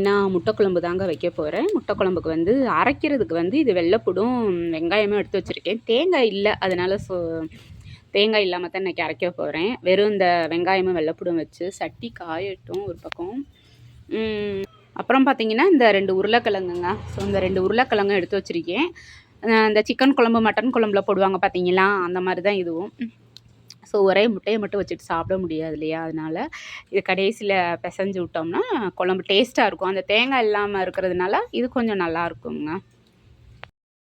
நான் முட்டை குழம்பு தாங்க வைக்க போகிறேன். முட்டை குழம்புக்கு வந்து அரைக்கிறதுக்கு வந்து இது வெள்ளைப்பூடும் வெங்காயமும் எடுத்து வச்சுருக்கேன். தேங்காய் இல்லை, அதனால் தேங்காய் இல்லாமல் தான் இன்றைக்கி அரைக்க போகிறேன். வெறும் இந்த வெங்காயமும் வெள்ளைப்பூடும் வச்சு சட்டி காயட்டும் ஒரு பக்கம். அப்புறம் பார்த்திங்கன்னா இந்த 2 உருளைக்கிழங்குங்க. ஸோ இந்த 2 உருளைக்கிழங்கும் எடுத்து வச்சுருக்கேன். இந்த சிக்கன் குழம்பு மட்டன் குழம்புல போடுவாங்க பார்த்தீங்களா, அந்த மாதிரி தான் இதுவும். ஸோ ஒரே முட்டையை மட்டும் வச்சுட்டு சாப்பிட முடியாது இல்லையா, அதனால் இது கடைசியில் பிசைஞ்சு விட்டோம்னா குழம்பு டேஸ்ட்டாக இருக்கும். அந்த தேங்காய் இல்லாமல் இருக்கிறதுனால இது கொஞ்சம் நல்லாயிருக்குங்க.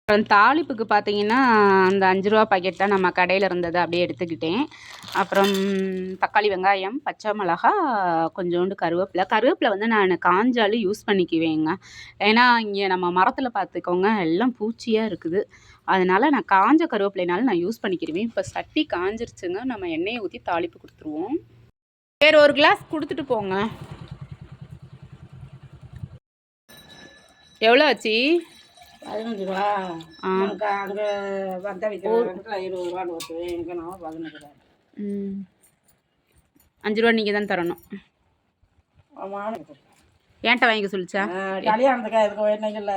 அப்புறம் தாளிப்புக்கு பார்த்தீங்கன்னா அந்த 5 ரூபா பாக்கெட் தான் நம்ம கடையில் இருந்தது, அப்படியே எடுத்துக்கிட்டேன். அப்புறம் தக்காளி, வெங்காயம், பச்சை மிளகா, கொஞ்சோண்டு கருவேப்பிலை வந்து நான் காஞ்சாலும் யூஸ் பண்ணிக்குவேங்க. ஏன்னா இங்கே நம்ம மரத்தில் பார்த்துக்கோங்க எல்லாம் பூச்சியாக இருக்குது. அதனால் நான் காஞ்ச கருவேப்பிலைனாலும் நான் யூஸ் பண்ணிக்கிடுவேன். இப்போ சட்டி காஞ்சிருச்சுங்க, நம்ம எண்ணெயை ஊற்றி தாளிப்பு கொடுத்துருவோம். வேறு ஒரு கிளாஸ் கொடுத்துட்டு போங்க. எவ்வளோ ஆச்சு? 15 ரூபா. அங்கே வந்த விற்கிறதுல 20 ரூபான்னு ஓட்டுவேன். எனக்கு நான் 15 ரூபா. 5 ரூபா நீங்கள் தான் தரணும். ஆமாம், ஏன்ட்ட வாங்கிக்க சொல்லிச்சா? கல்யாணத்துக்கு எதுக்கு வேணுங்கல்ல.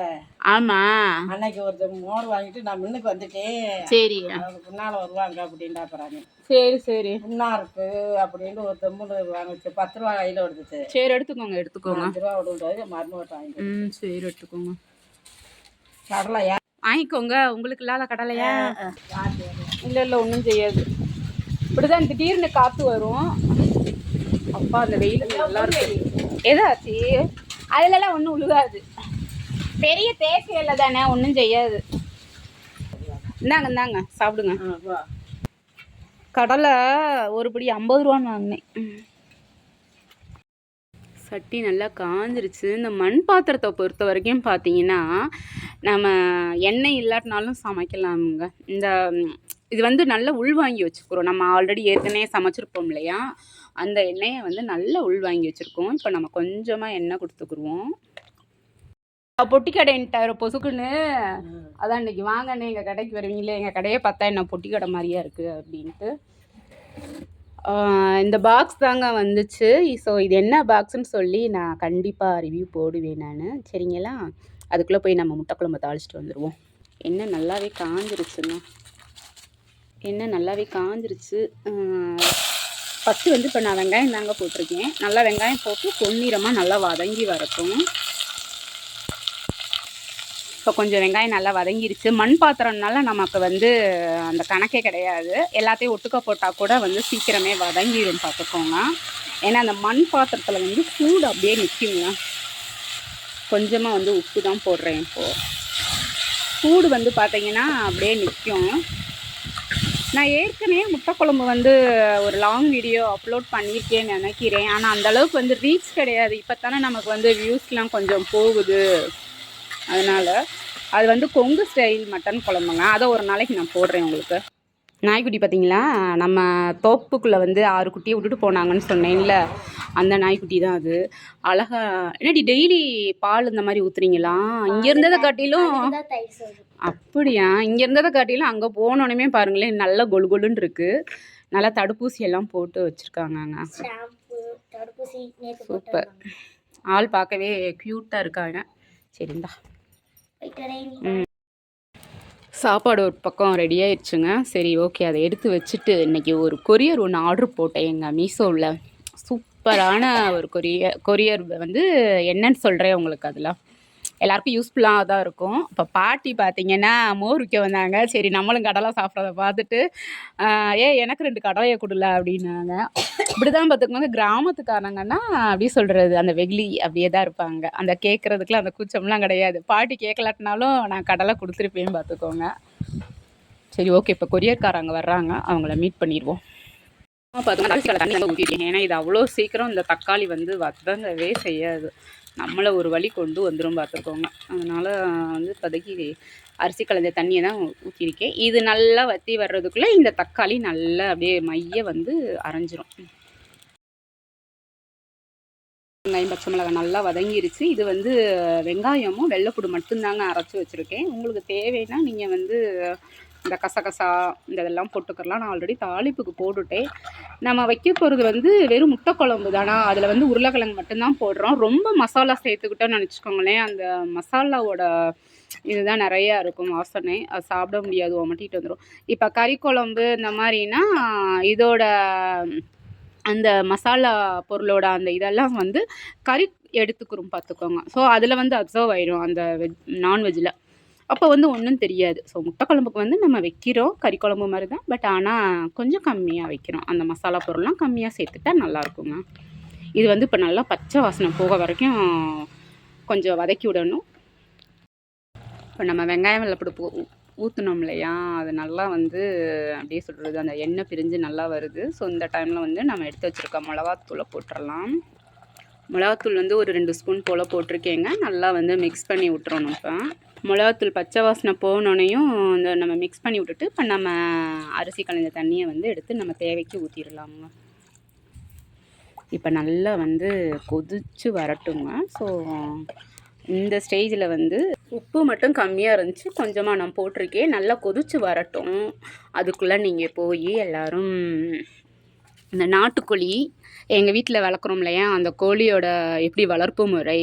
ஆமாம், அன்னைக்கு ஒருத்தர் மோர் வாங்கிட்டு நான் முன்னுக்கு வந்துட்டேன். சரி, முன்னால் வருவாங்க அப்படின்டா போகிறாங்க. சரி சரி, புண்ணா இருக்கு அப்படின்ட்டு ஒரு தெம்பு வாங்கிச்சு. 10 ரூபா கையில் எடுத்துச்சு. சரி எடுத்துக்கோங்க 5 ரூபா விடுறது மருமகிட்ட வாங்கிட்டு. சரி எடுத்துக்கோங்க. கடலையா வாங்கிக்கோங்க. உங்களுக்கு இல்லாத கடலையா? இல்லை ஒன்றும் செய்யாது. இப்படிதான் திடீர்னு காற்று வரும். அப்பா அந்த வெயில் நல்லா இருக்கு. ஏதாச்சு அதுலலாம் ஒன்றும் உழுகாது. பெரிய தேசையில் தானே, ஒன்றும் செய்யாது. இந்தாங்க சாப்பிடுங்க. கடலை ஒரு படி 50 ரூபான்னு வாங்கினேன். சட்டி நல்லா காஞ்சிருச்சு. இந்த மண் பாத்திரத்தை பொறுத்த வரைக்கும் பார்த்தீங்கன்னா நம்ம எண்ணெய் இல்லாட்டினாலும் சமைக்கலாமுங்க. இது வந்து நல்லா உள்வாங்கி வச்சுக்கிறோம். நம்ம ஆல்ரெடி ஏற்கனவே சமைச்சிருப்போம் இல்லையா, அந்த எண்ணெயை வந்து நல்லா உள்வாங்கி வச்சுருக்கோம். இப்போ நம்ம கொஞ்சமாக எண்ணெய் கொடுத்துக்குருவோம். பொட்டி கடைன்ட்டார் பொசுக்குன்னு. அதான் இன்றைக்கி வாங்கண்ணே எங்கள் கடைக்கு வருவீங்களே, எங்கள் கடையை பார்த்தா என்ன பொட்டி கடை மாதிரியா இருக்குது அப்படின்ட்டு. இந்த பாக்ஸ் தாங்க வந்துச்சு. ஸோ இது என்ன பாக்ஸுன்னு சொல்லி நான் கண்டிப்பாக ரிவ்யூ போடுவேன் நான், சரிங்களா? அதுக்குள்ளே போய் நம்ம முட்டை குழம்பு தாளிச்சிட்டு வந்துடுவோம். எண்ணெய் நல்லாவே காஞ்சிருச்சுங்க. ஃபஸ்ட்டு வந்து இப்போ நான் வெங்காயம் தாங்க போட்டிருக்கேன். நல்லா வெங்காயம் போட்டு பொன்னிறமாக நல்லா வதங்கி வரட்டும். இப்போ கொஞ்சம் வெங்காயம் நல்லா வதங்கிருச்சு. மண் பாத்திரம்னால நமக்கு வந்து அந்த கணக்கே கிடையாது. எல்லாத்தையும் ஒட்டுக்க போட்டால் கூட வந்து சீக்கிரமே வதங்கிடும் பார்த்துக்கோங்க. ஏன்னா அந்த மண் பாத்திரத்தில் வந்து சூடு அப்படியே நிற்குங்க. கொஞ்சமாக வந்து உப்பு தான் போடுறேன். இப்போது சூடு வந்து பார்த்திங்கன்னா அப்படியே நிற்கும். நான் ஏற்கனவே முட்டை குழம்பு வந்து ஒரு லாங் வீடியோ அப்லோட் பண்ணியிருக்கேன்னு நினைக்கிறேன். ஆனால் அந்தளவுக்கு வந்து ரீச் கிடையாது. இப்போ தானே நமக்கு வந்து வியூஸ்லாம் கொஞ்சம் போகுது. அதனால் அது வந்து கொங்கு ஸ்டைல் மட்டன் குழம்புங்க. அதை ஒரு நாளைக்கு நான் போடுறேன் உங்களுக்கு. நாய்க்குட்டி பார்த்தீங்களா, நம்ம தோப்புக்குள்ளே வந்து 6 குட்டியை விட்டுட்டு போனாங்கன்னு சொன்னேன்ல, அந்த நாய்க்குட்டி தான் அது. அழகா என்னடி டெய்லி பால் இந்த மாதிரி ஊற்றுறீங்களா? இங்கே இருந்ததை காட்டிலும் அப்படியா? இங்கே இருந்ததை காட்டிலும் அங்கே போனோடனே பாருங்களேன், நல்லா கொலு கொலுன்னு இருக்குது. நல்லா தடுப்பூசி எல்லாம் போட்டு வச்சுருக்காங்கங்க. சூப்பர். ஆள் பார்க்கவே க்யூட்டாக இருக்காங்க. சரிந்தா சாப்பாடு ஒரு பக்கம் ரெடி ஆயிடுச்சுங்க. சரி ஓகே, அதை எடுத்து வச்சுட்டு இன்றைக்கி ஒரு கொரியர் ஒன்று ஆர்டர் போட்டேன் எங்கள் மீஷோவில். சூப்பரான ஒரு கொரியர் வந்து என்னன்னு சொல்கிறேன் உங்களுக்கு. அதில் எல்லாருக்கும் யூஸ்ஃபுல்லாக தான் இருக்கும். இப்போ பாட்டி பார்த்திங்கன்னா மோர் விற்க வந்தாங்க. சரி நம்மளும் கடலை சாப்பிட்றத பார்த்துட்டு எனக்கு 2 கடலையை கொடுல அப்படின்னாங்க. இப்படி தான் பார்த்துக்கோங்க, கிராமத்துக்காரங்கன்னா அப்படி சொல்கிறது அந்த வெகுளி அப்படியே தான் இருப்பாங்க. அந்த கேட்குறதுக்குலாம் அந்த கூச்சம்லாம் கிடையாது. பாட்டி கேட்கலாட்டினாலும் நான் கடலை கொடுத்துருப்பேன்னு பார்த்துக்கோங்க. சரி ஓகே, இப்போ கொரியர்காரங்க வர்றாங்க, அவங்கள மீட் பண்ணிடுவோம். பார்த்துக்கோங்க தண்ணி வந்து ஊற்றிட்டேன். ஏன்னா இது அவ்வளோ சீக்கிரம் இந்த தக்காளி வந்து வதங்கவே செய்யாது. நம்மளை ஒரு வழி கொண்டு வந்துடும் பார்த்துக்கோங்க. அதனால் வந்து இப்போதைக்கு அரிசி கலந்த தண்ணியை தான் ஊற்றிருக்கேன். இது நல்லா வற்றி வர்றதுக்குள்ளே இந்த தக்காளி நல்லா அப்படியே மைய வந்து அரைஞ்சிரும். வெங்காயம் பச்சை மிளகாய் நல்லா வதங்கிருச்சு. இது வந்து வெங்காயமும் வெள்ளைப்பூடு மட்டும்தாங்க அரைச்சி வச்சுருக்கேன். உங்களுக்கு தேவைன்னா நீங்கள் வந்து இந்த கசகசா இந்த இதெல்லாம் போட்டுக்கலாம். நான் ஆல்ரெடி தாளிப்புக்கு போட்டுட்டேன். நம்ம வைக்க போகிறது வந்து வெறும் முட்டை குழம்பு தானா, அதில் வந்து உருளைக்கிழங்கு மட்டும்தான் போடுறோம். ரொம்ப மசாலா சேர்த்துக்கிட்டோன்னு நினச்சிக்கோங்களேன், அந்த மசாலாவோட இதுதான் நிறையா இருக்கும் வாசனை, அது சாப்பிட முடியாது, ஒமட்டிட்டு வந்துடும். இப்போ கறி குழம்பு இந்த மாதிரினா இதோட அந்த மசாலா பொருளோட அந்த இதெல்லாம் வந்து கறி எடுத்துக்கிறோம் பார்த்துக்கோங்க. ஸோ அதில் வந்து அப்சர்வ் ஆயிடும் அந்த நான்வெஜ்ஜில். அப்போ வந்து ஒன்றும் தெரியாது. ஸோ முட்டை குழம்புக்கு வந்து நம்ம வைக்கிறோம் கறி குழம்பு மாதிரி தான், பட் ஆனால் கொஞ்சம் கம்மியாக வைக்கிறோம். அந்த மசாலா பொருள்லாம் கம்மியாக சேர்த்துட்டா நல்லாயிருக்குங்க. இது வந்து இப்போ நல்லா பச்சை வாசனை போக வரைக்கும் கொஞ்சம் வதக்கி விடணும். இப்போ நம்ம வெங்காயம் வெள்ளைப்பூடு ஊற்றினோம் இல்லையா, அது நல்லா வந்து அப்படியே சொல்கிறது அந்த எண்ணெய் பிரிஞ்சு நல்லா வருது. ஸோ இந்த டைமில் வந்து நம்ம எடுத்து வச்சுருக்க மிளகாத்தூளை போட்டுடலாம். மிளகாத்தூள் வந்து ஒரு 2 ஸ்பூன் போல் போட்டிருக்கேங்க. நல்லா வந்து மிக்ஸ் பண்ணி விட்டுறணும். இப்போ மிளகாத்தூள் பச்சை வாசனை போனோடனையும் இந்த நம்ம மிக்ஸ் பண்ணி விட்டுட்டு இப்போ நம்ம அரிசி கலந்த தண்ணியை வந்து எடுத்து நம்ம தேவைக்கு ஊற்றிடலாமுங்க. இப்போ நல்லா வந்து கொதித்து வரட்டுங்க. ஸோ இந்த ஸ்டேஜில் வந்து உப்பு மட்டும் கம்மியாக இருந்துச்சு, கொஞ்சமாக நான் போட்டிருக்கேன். நல்லா கொதித்து வரட்டும். அதுக்குள்ளே நீங்கள் போய் எல்லோரும் இந்த நாட்டுக்கோழி எங்கள் வீட்டில் வளர்க்குறோம் இல்லையா, அந்த கோழியோட எப்படி வளர்ப்பு முறை,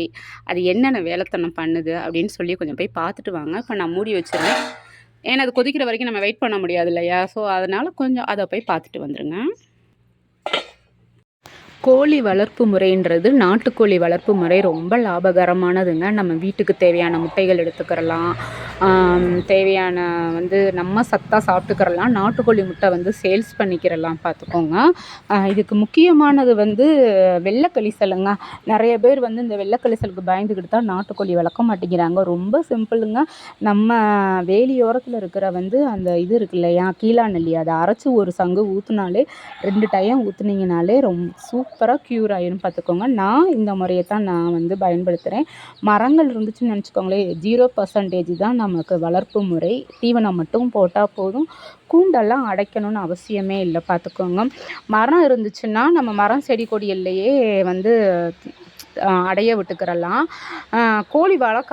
அது என்னென்ன வேலைத்தனம் பண்ணுது அப்படின்னு சொல்லி கொஞ்சம் போய் பார்த்துட்டு வாங்க. இப்போ நான் மூடி வச்சுருவேன், ஏன்னா அது கொதிக்கிற வரைக்கும் நம்ம வெயிட் பண்ண முடியாது இல்லையா. ஸோ அதனால் கொஞ்சம் அதை போய் பார்த்துட்டு வந்துடுங்க. கோழி வளர்ப்பு முறைன்றது நாட்டுக்கோழி வளர்ப்பு முறை ரொம்ப லாபகரமானதுங்க. நம்ம வீட்டுக்கு தேவையான முட்டைகள் எடுத்துக்கிறலாம், தேவையான வந்து நம்ம சத்தாக சாப்பிட்டுக்கிறலாம். நாட்டுக்கோழி முட்டை வந்து சேல்ஸ் பண்ணிக்கிறலாம் பார்த்துக்கோங்க. இதுக்கு முக்கியமானது வந்து வெள்ளைக்கழிசலுங்க. நிறைய பேர் வந்து இந்த வெள்ளைக்கழிசலுக்கு பயந்துக்கிட்டு தான் நாட்டுக்கோழி வளர்க்க மாட்டேங்கிறாங்க. ரொம்ப சிம்பிளுங்க. நம்ம வேலியோரத்தில் இருக்கிற வந்து அந்த இது இருக்கு இல்லையா, கீழாநெல்லி, அதை அரைச்சி ஒரு சங்கு ஊற்றினாலே 2 டைம் ஊற்றுனீங்கனாலே ரொம்ப சூப்பராக க்யூர் ஆயிரும் பார்த்துக்கோங்க. நான் இந்த முறையை தான் நான் வந்து பயன்படுத்துகிறேன். மரங்கள் இருந்துச்சுன்னு நினச்சிக்கோங்களேன், 0% தான் நமக்கு வளர்ப்பு முறை. தீவனம் மட்டும் போட்டால் போதும், கூண்டெல்லாம் அடைக்கணும்னு அவசியமே இல்லை பார்த்துக்கோங்க. மரம் இருந்துச்சுன்னா நம்ம மரம் செடி கொடியிலேயே வந்து அடைய விட்டுக்கிறலாம். கோழி வளர்க்க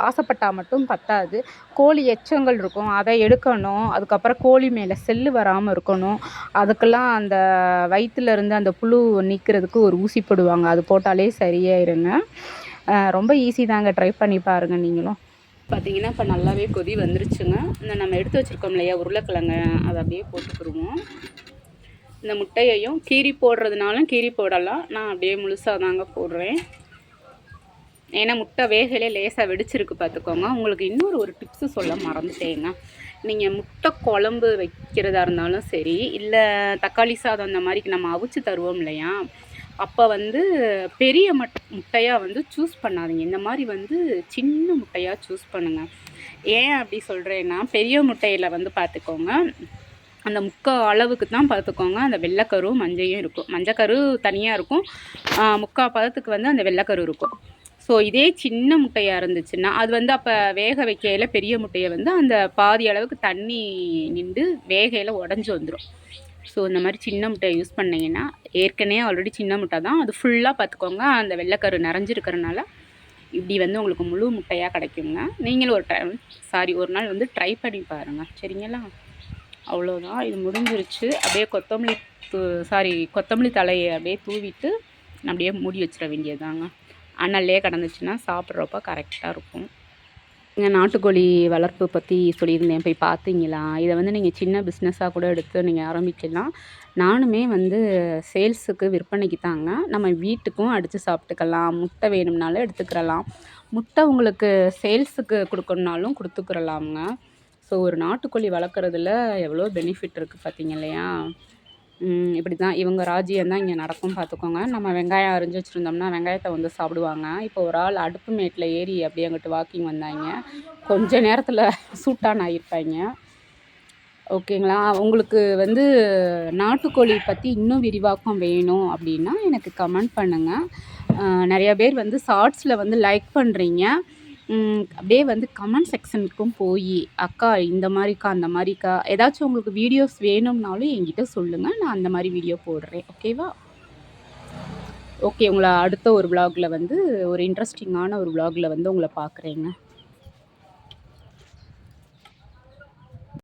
ஆசைப்பட்டால் மட்டும் பத்தாது. கோழி எச்சங்கள் இருக்கும், அதை எடுக்கணும். அதுக்கப்புறம் கோழி மேலே செல்லு வராமல் இருக்கணும். அதுக்கெல்லாம் அந்த வயிற்றுலேருந்து அந்த புழு நீக்கிறதுக்கு ஒரு ஊசி போடுவாங்க, அது போட்டாலே சரியாயிருங்க. ரொம்ப ஈஸி தாங்க, ட்ரை பண்ணி பாருங்கள் நீங்களும். பார்த்திங்கன்னா இப்போ நல்லாவே கொதி வந்துருச்சுங்க. இந்த நம்ம எடுத்து வச்சுருக்கோம் இல்லையா உருளைக்கிழங்கு, அதை அப்படியே போட்டுக்கிடுவோம். இந்த முட்டையையும் கீரி போடுறதுனாலும் கீரி போடலாம், நான் அப்படியே முழுசாக தாங்க போடுறேன். ஏன்னா முட்டை வேகலே லேசாக வெடிச்சிருக்கு பார்த்துக்கோங்க. உங்களுக்கு இன்னொரு ஒரு டிப்ஸு சொல்ல மறந்துட்டேங்க. நீங்கள் முட்டை குழம்பு வைக்கிறதா இருந்தாலும் சரி, இல்லை தக்காளி சாதம் அந்த மாதிரிக்கு நம்ம அவிச்சு தருவோம் இல்லையா, அப்போ வந்து பெரிய முட்டையாக வந்து சூஸ் பண்ணாதீங்க. இந்த மாதிரி வந்து சின்ன முட்டையாக சூஸ் பண்ணுங்கள். ஏன் அப்படி சொல்கிறேன்னா, பெரிய முட்டையில் வந்து பார்த்துக்கோங்க, அந்த முக்கால் அளவுக்கு தான் பார்த்துக்கோங்க அந்த வெள்ளைக்கரும் மஞ்சையும் இருக்கும். மஞ்சக்கரு தனியாக இருக்கும், முக்கால் பதத்துக்கு வந்து அந்த வெள்ளைக்கரு இருக்கும். ஸோ இதே சின்ன முட்டையாக இருந்துச்சுன்னா அது வந்து அப்போ வேக வைக்கையில் பெரிய முட்டையை வந்து அந்த பாதி அளவுக்கு தண்ணி நின்று வேகையில் உடஞ்சி வந்துடும். ஸோ இந்த மாதிரி சின்ன முட்டையை யூஸ் பண்ணிங்கன்னா, ஏற்கனவே ஆல்ரெடி சின்ன முட்டை தான், அது ஃபுல்லாக பார்த்துக்கோங்க அந்த வெள்ளைக்கரு நிறைஞ்சிருக்கிறனால இப்படி வந்து உங்களுக்கு முழு முட்டையாக கிடைக்குங்க. நீங்களும் ஒரு நாள் வந்து ட்ரை பண்ணி பாருங்கள், சரிங்களா? அவ்வளோதான், இது முடிஞ்சிருச்சு. அப்படியே கொத்தமல்லி தலையை அப்படியே தூவிட்டு அப்படியே மூடி வச்சிட வேண்டியதாங்க. அனல்லே கிடந்துச்சுன்னா சாப்பிட்றப்ப கரெக்டாக இருக்கும். நாட்டுக்கோழி வளர்ப்பு பற்றி சொல்லியிருந்தேன், போய் பார்த்தீங்களா? இதை வந்து நீங்கள் சின்ன பிஸ்னஸாக கூட எடுத்து நீங்கள் ஆரம்பிக்கலாம். நானுமே வந்து சேல்ஸுக்கு விற்பனைக்கு தாங்க, நம்ம வீட்டுக்கும் அடித்து சாப்பிட்டுக்கலாம். முட்டை வேணும்னாலும் எடுத்துக்கிறலாம், முட்டை உங்களுக்கு சேல்ஸுக்கு கொடுக்கணுன்னாலும் கொடுத்துக்கிறலாமுங்க. ஸோ ஒரு நாட்டுக்கோழி வளர்க்குறதுல எவ்வளோ பெனிஃபிட் இருக்குது பார்த்தீங்க இல்லையா? இப்படி தான் இவங்க ராஜ்யம் தான் இங்கே நடக்கும் பார்த்துக்கோங்க. நம்ம வெங்காயம் அரிஞ்சு வச்சுருந்தோம்னா வெங்காயத்தை வந்து சாப்பிடுவாங்க. இப்போ ஒரு ஆள் அடுப்பு மேட்டில் ஏறி அப்படியே அங்கிட்டு வாக்கிங் வந்தாங்க, கொஞ்ச நேரத்தில் சூட்டான் ஆகியிருப்பாங்க. ஓகேங்களா? உங்களுக்கு வந்து நாட்டுக்கோழி பற்றி இன்னும் விரிவாக்கம் வேணும் அப்படின்னா எனக்கு கமெண்ட் பண்ணுங்கள். நிறையா பேர் வந்து ஷார்ட்ஸில் வந்து லைக் பண்ணுறீங்க. அப்படியே வந்து கமெண்ட் செக்ஷனுக்கும் போய் அக்கா இந்த மாதிரிக்கா அந்த மாதிரிக்கா ஏதாச்சும் உங்களுக்கு வீடியோஸ் வேணும்னாலும் என்கிட்ட சொல்லுங்கள், நான் அந்த மாதிரி வீடியோ போடுறேன். ஓகேவா? ஓகே, உங்களை அடுத்த ஒரு விலாகில் வந்து ஒரு இன்ட்ரெஸ்டிங்கான ஒரு விலாகில் வந்து உங்களை பார்க்குறேங்க.